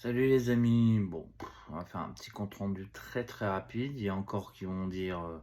Salut les amis, bon, on va faire un petit compte rendu très très rapide. Il y a encore qui vont dire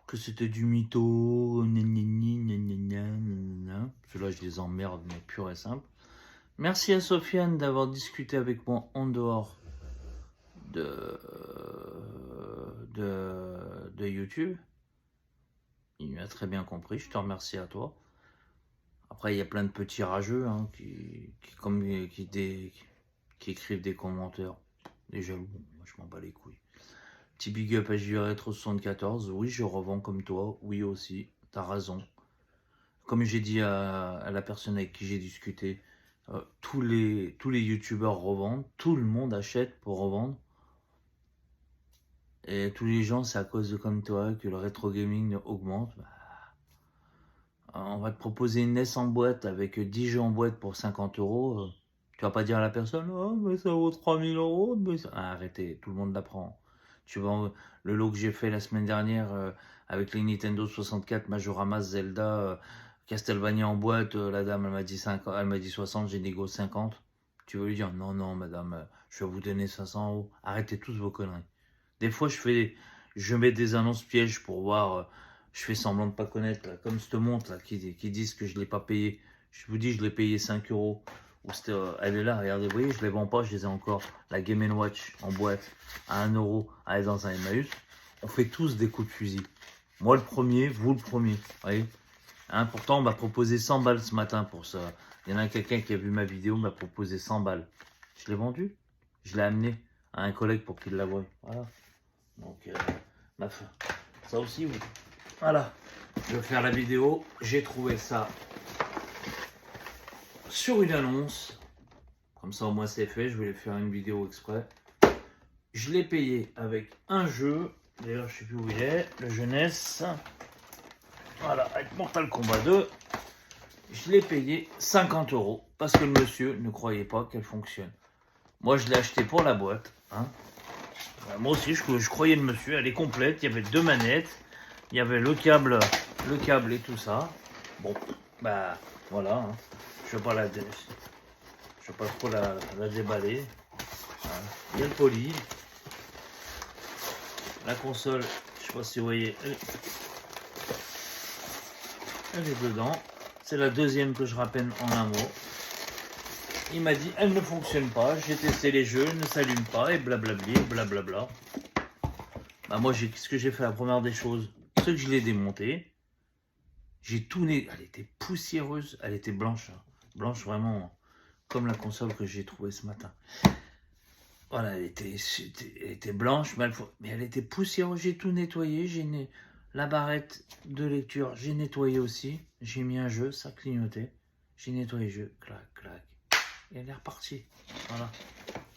que c'était du mytho, gna gna gna gna gna gna. Ceux-là je les emmerde, mais pur et simple. Merci à Sofiane d'avoir discuté avec moi en dehors de, de YouTube. Il a très bien compris, je te remercie à toi. Après, il y a plein de petits rageux hein, qui écrivent des commentaires. Des jaloux, moi je m'en bats les couilles. Petit big up à JR Retro 74. Oui, je revends comme toi. Oui aussi, t'as raison. Comme j'ai dit à la personne avec qui j'ai discuté, tous les youtubeurs revendent. Tout le monde achète pour revendre. Et tous les gens, c'est à cause de comme toi que le rétro gaming augmente. Bah, on va te proposer une NES en boîte avec 10 jeux en boîte pour 50 euros. Tu vas pas dire à la personne, oh, mais ça vaut 3000 euros. Arrêtez, tout le monde l'apprend. Tu vois, le lot que j'ai fait la semaine dernière avec les Nintendo 64, Majorama, Zelda, Castlevania en boîte, la dame elle m'a dit 50, elle m'a dit 60, j'ai négocié 50. Tu veux lui dire, non, non, madame, je vais vous donner 500 euros. Arrêtez tous vos conneries. Des fois, je mets des annonces pièges pour voir. Je fais semblant de pas connaître, là, comme cette montre là, qui disent que je l'ai pas payé. Je vous dis, je l'ai payé 5 euros. Elle est là, regardez, vous voyez, je les vends pas, je les ai encore. La Game Watch en boîte à 1 euro, elle est dans un Emmaüs. On fait tous des coups de fusil. Moi le premier, vous le premier. Vous voyez hein, pourtant, on m'a proposé 100 balles ce matin pour ça. Il y en a quelqu'un qui a vu ma vidéo, m'a proposé 100 balles. Je l'ai vendu. Je l'ai amené à un collègue pour qu'il la voie. Voilà. Donc, ça aussi, oui. Voilà. Je vais faire la vidéo. J'ai trouvé ça sur une annonce. Comme ça, au moins, c'est fait. Je voulais faire une vidéo exprès. Je l'ai payé avec un jeu. D'ailleurs, je sais plus où il est. Le jeunesse. Voilà, avec Mortal Kombat 2. Je l'ai payé 50 euros parce que le monsieur ne croyait pas qu'elle fonctionne. Moi, je l'ai acheté pour la boîte. Hein. Moi aussi, je croyais le monsieur. Elle est complète. Il y avait deux manettes. Il y avait le câble et tout ça. Bon, bah voilà. Hein. Je ne vais pas trop la déballer. Hein. Il y a le poli. La console, je sais pas si vous voyez, elle est dedans. C'est la deuxième que je rappelle en un mot. Il m'a dit, elle ne fonctionne pas. J'ai testé les jeux, elle ne s'allume pas et blablabli, blablabla. Bah moi, ce que j'ai fait la première des choses, c'est que je l'ai démonté. J'ai tout né. Elle était poussiéreuse, elle était blanche. Hein. Blanche vraiment comme la console que j'ai trouvée ce matin. Voilà, elle était blanche, mais elle était poussiéreuse. J'ai tout nettoyé. La barrette de lecture, j'ai nettoyé aussi. J'ai mis un jeu, ça clignotait. J'ai nettoyé le jeu, clac, clac. Et elle est repartie. Voilà.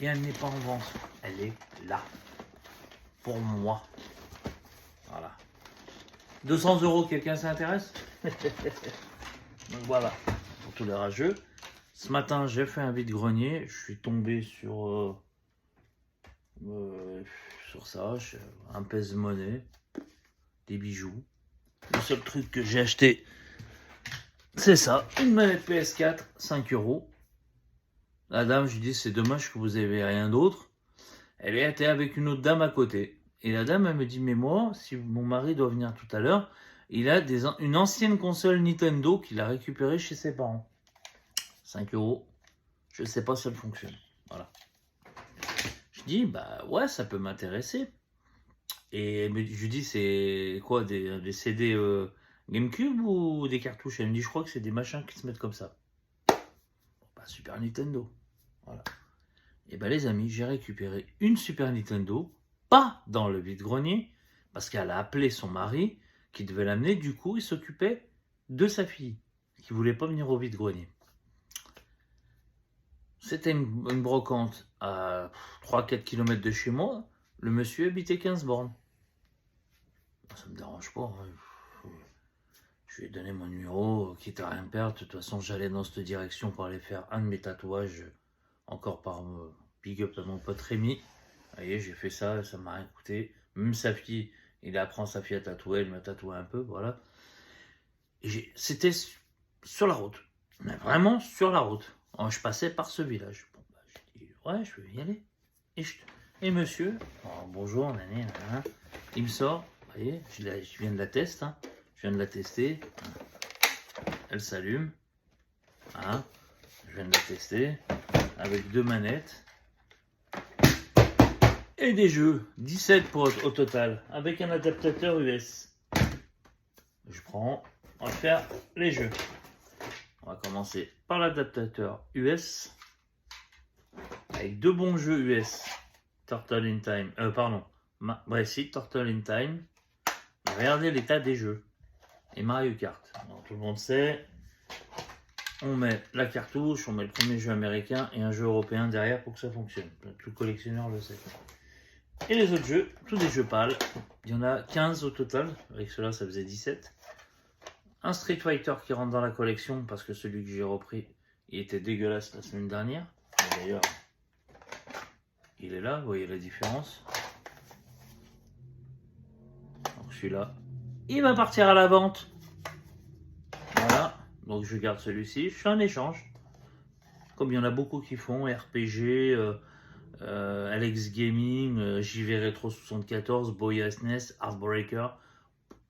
Et elle n'est pas en vente. Elle est là. Pour moi. Voilà. 200 euros, quelqu'un s'intéresse? Donc voilà, pour tous les rageux. Ce matin, j'ai fait un vide-grenier. Je suis tombé sur ça, un pèse-monnaie, des bijoux. Le seul truc que j'ai acheté, c'est ça, une manette PS4, 5 euros. La dame, je lui dis, c'est dommage que vous n'avez rien d'autre. Elle était avec une autre dame à côté. Et la dame, elle me dit, mais moi, si mon mari doit venir tout à l'heure, il a une ancienne console Nintendo qu'il a récupérée chez ses parents. 5 euros. Je ne sais pas si elle fonctionne. Voilà. Je dis, bah ouais, ça peut m'intéresser. Et je lui dis, c'est quoi, des CD GameCube ou des cartouches? Elle me dit, je crois que c'est des machins qui se mettent comme ça. Bon, bah, Super Nintendo. Voilà. Et bah les amis, j'ai récupéré une Super Nintendo, pas dans le vide-grenier, parce qu'elle a appelé son mari, qui devait l'amener, du coup, il s'occupait de sa fille, qui voulait pas venir au vide-grenier. C'était une brocante à 3-4 km de chez moi. Le monsieur habitait 15 bornes. Ça me dérange pas. Hein. Je lui ai donné mon numéro, quitte à rien perdre. De toute façon, j'allais dans cette direction pour aller faire un de mes tatouages. Encore par big up à mon pote Rémi. Vous voyez, j'ai fait ça, ça m'a rien coûté. Même sa fille, il apprend sa fille à tatouer, elle m'a tatoué un peu, voilà. C'était sur la route. Mais vraiment sur la route. Je passais par ce village. Bon, bah, j'ai dit, Ouais, je peux y aller. Et monsieur, bonjour, nané, il me sort, vous voyez, je viens de la tester, hein. Je viens de la tester. Elle s'allume. Hein. Je viens de la tester. Avec 2 manettes. Et des jeux. 17 au total. Avec un adaptateur US. Je prends. On va faire les jeux. On va commencer par l'adaptateur US. Avec 2 bons jeux US. Turtle in Time. Turtle in Time. Regardez l'état des jeux. Et Mario Kart. Alors, tout le monde sait. On met la cartouche, on met le premier jeu américain et un jeu européen derrière pour que ça fonctionne. Tout collectionneur le sait. Et les autres jeux, tous des jeux pâles. Il y en a 15 au total. Avec cela, ça faisait 17. Un Street Fighter qui rentre dans la collection parce que celui que j'ai repris, il était dégueulasse la semaine dernière. D'ailleurs, il est là, vous voyez la différence. Donc celui-là, il va partir à la vente. Voilà, donc je garde celui-ci. Je fais un échange. Comme il y en a beaucoup qui font, RPG, Alex Gaming, JV Retro 74, Boya SNES, Heartbreaker.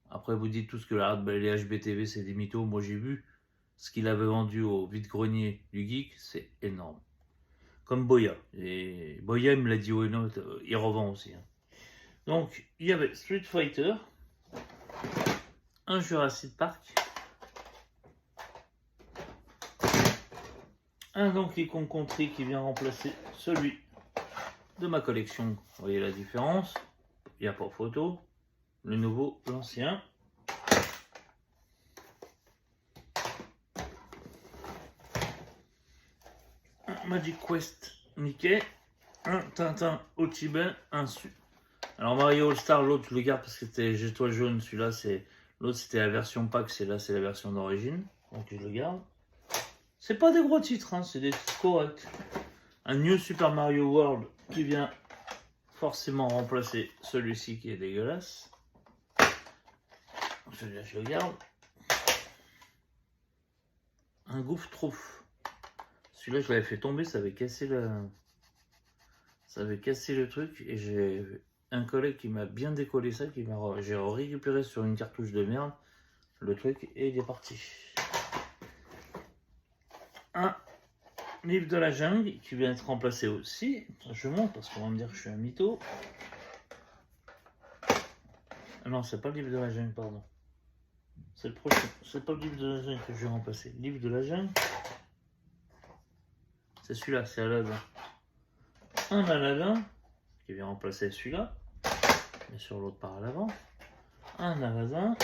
Après vous dites tous que les HBTV c'est des mythos. Moi j'ai vu ce qu'il avait vendu au vide-grenier du geek, c'est énorme. Comme Boya. Et Boya il me l'a dit au note, il revend aussi. Hein. Donc il y avait Street Fighter, un Jurassic Park, un Donkey Kong Country qui vient remplacer celui de ma collection. Vous voyez la différence. Il n'y a pas photo. Le nouveau, l'ancien. Un Magic Quest Mickey. Un Tintin au Tibet. Un Su. Alors Mario All Star, l'autre je le garde parce que c'était J'étoile jaune. Celui-là, c'est l'autre c'était la version pack. Là c'est la version d'origine. Donc je le garde. C'est pas des gros titres, hein, c'est des titres corrects. Un New Super Mario World qui vient forcément remplacer celui-ci qui est dégueulasse. Celui-là, je le garde. Un Goof Trouf. Celui-là, je l'avais fait tomber, ça avait cassé le truc. Et j'ai un collègue qui m'a bien décollé ça, j'ai récupéré sur une cartouche de merde le truc et il est parti. Un livre de la jungle qui vient être remplacé aussi. Je monte parce qu'on va me dire que je suis un mytho. Ah non, c'est pas le livre de la jungle, pardon. C'est le prochain. C'est pas le livre de la jungle que je vais remplacer. Le livre de la jungle, c'est celui-là, c'est Aladdin. Un Aladdin qui vient remplacer celui-là. Mais sur l'autre par à l'avant. Un Aladdin.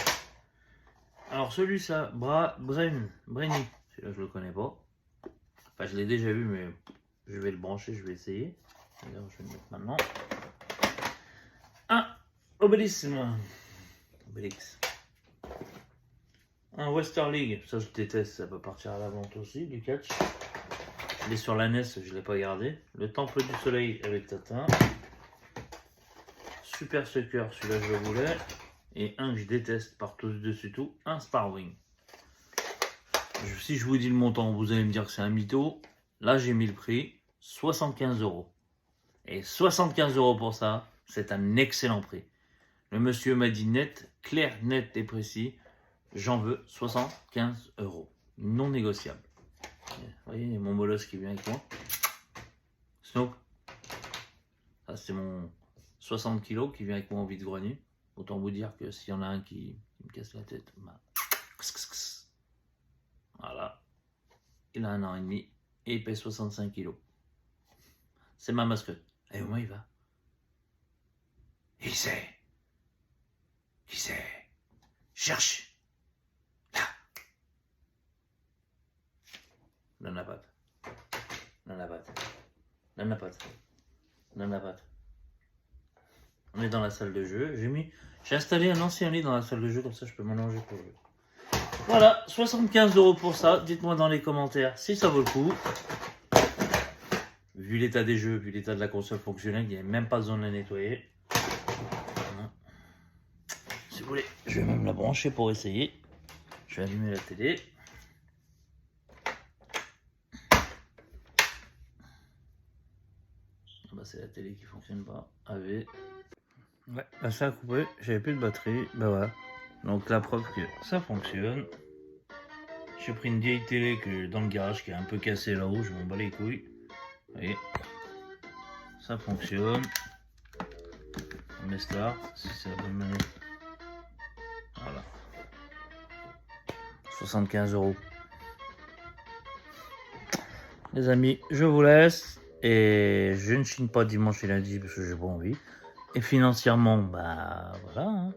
Alors celui-là, Brainy. Celui-là, je le connais pas. Enfin, je l'ai déjà vu, mais je vais le brancher, je vais essayer. D'ailleurs, je vais le mettre maintenant. Un Obélix. Un Western League, ça je déteste, ça peut partir à la vente aussi, du catch. Il est sur la NES, je ne l'ai pas gardé. Le Temple du Soleil avec Tatin. Super Sucker, celui-là je le voulais. Et un que je déteste par-dessus tout, un Starwing. Si je vous dis le montant, vous allez me dire que c'est un mytho. Là, j'ai mis le prix, 75 €. Et 75 € pour ça, c'est un excellent prix. Le monsieur m'a dit net, clair, net et précis. J'en veux 75 €. Non négociable. Vous voyez, il y a mon molosse qui vient avec moi. Snoop. Ça, c'est mon 60 kg qui vient avec moi au vide-grenier. Autant vous dire que s'il y en a un qui me casse la tête, bah... Voilà. Il a 1 an et demi et il pèse 65 kg. C'est ma mascotte. Et au moins il va. Qui c'est? Qui c'est? Cherche. Là. Nanapat. On est dans la salle de jeu. J'ai installé un ancien lit dans la salle de jeu, comme ça je peux m'allonger pour jouer. Voilà, 75 € pour ça. Dites-moi dans les commentaires si ça vaut le coup. Vu l'état des jeux, vu l'état de la console fonctionnelle, il n'y a même pas besoin de la nettoyer. Si vous voulez, je vais même la brancher pour essayer. Je vais allumer la télé. c'est la télé qui fonctionne pas. AV. Ouais, là ça a coupé, j'avais plus de batterie, bah voilà. Donc la preuve que ça fonctionne. J'ai pris une vieille télé que dans le garage qui est un peu cassée là-haut, je m'en bats les couilles. Vous voyez, ça fonctionne. On met start, si c'est la bonne manette. Voilà. 75 €. Les amis, je vous laisse. Et je ne chine pas dimanche et lundi parce que j'ai pas envie. Et financièrement, bah voilà. Hein.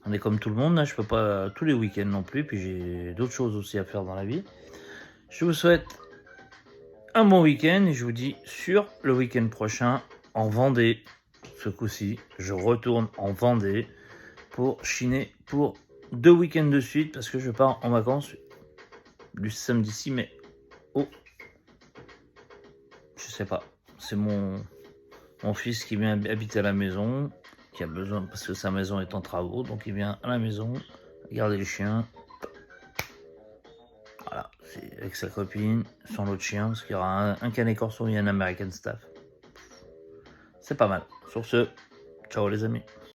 On est comme tout le monde, hein. Je peux pas tous les week-ends non plus. Puis j'ai d'autres choses aussi à faire dans la vie. Je vous souhaite un bon week-end et je vous dis sur le week-end prochain en Vendée. Ce coup-ci, je retourne en Vendée pour chiner pour 2 week-ends de suite parce que je pars en vacances du samedi 6 mai au... Je sais pas, c'est mon fils qui vient habiter à la maison, qui a besoin, parce que sa maison est en travaux, donc il vient à la maison garder les chiens. Voilà, c'est avec sa copine, son autre chien, parce qu'il y aura un Canet Corso et un American Staff. C'est pas mal. Sur ce, ciao les amis.